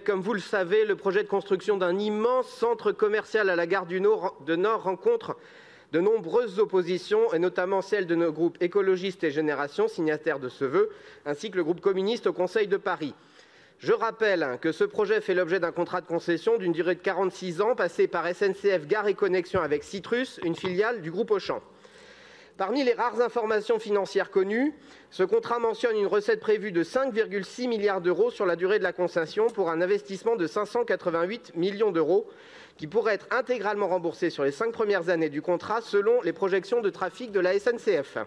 Comme vous le savez, le projet de construction d'un immense centre commercial à la gare du Nord rencontre de nombreuses oppositions, et notamment celle de nos groupes écologistes et Génération, signataires de ce vœu, ainsi que le groupe communiste au Conseil de Paris. Je rappelle que ce projet fait l'objet d'un contrat de concession d'une durée de 46 ans, passé par SNCF Gares et Connexions avec Citrus, une filiale du groupe Auchan. Parmi les rares informations financières connues, ce contrat mentionne une recette prévue de 5,6 milliards d'euros sur la durée de la concession pour un investissement de 588 millions d'euros qui pourrait être intégralement remboursé sur les 5 premières années du contrat selon les projections de trafic de la SNCF.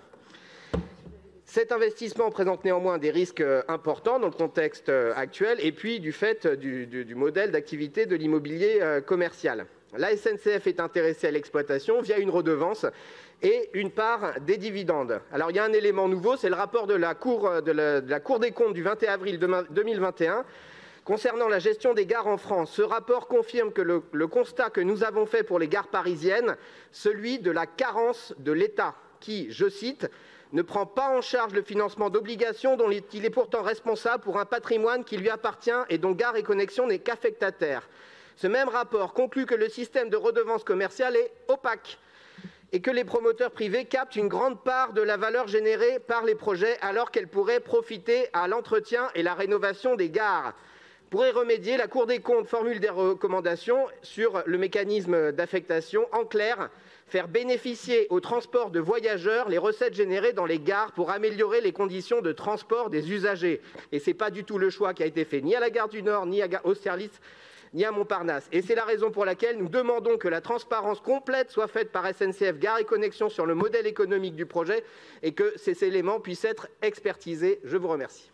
Cet investissement présente néanmoins des risques importants dans le contexte actuel et puis du fait du modèle d'activité de l'immobilier commercial. La SNCF est intéressée à l'exploitation via une redevance et une part des dividendes. Alors il y a un élément nouveau, c'est le rapport de la Cour des comptes du 21 avril 2021 concernant la gestion des gares en France. Ce rapport confirme que le constat que nous avons fait pour les gares parisiennes, celui de la carence de l'État qui, je cite, ne prend pas en charge le financement d'obligations dont il est pourtant responsable pour un patrimoine qui lui appartient et dont Gares et Connexions n'est qu'affectataire. Ce même rapport conclut que le système de redevance commerciale est opaque et que les promoteurs privés captent une grande part de la valeur générée par les projets alors qu'elle pourrait profiter à l'entretien et la rénovation des gares. Pour y remédier, la Cour des comptes formule des recommandations sur le mécanisme d'affectation. En clair, faire bénéficier au transport de voyageurs les recettes générées dans les gares pour améliorer les conditions de transport des usagers. Et ce n'est pas du tout le choix qui a été fait ni à la gare du Nord, ni à Austerlitz, ni à Montparnasse. Et c'est la raison pour laquelle nous demandons que la transparence complète soit faite par SNCF Gares et Connexions sur le modèle économique du projet et que ces éléments puissent être expertisés. Je vous remercie.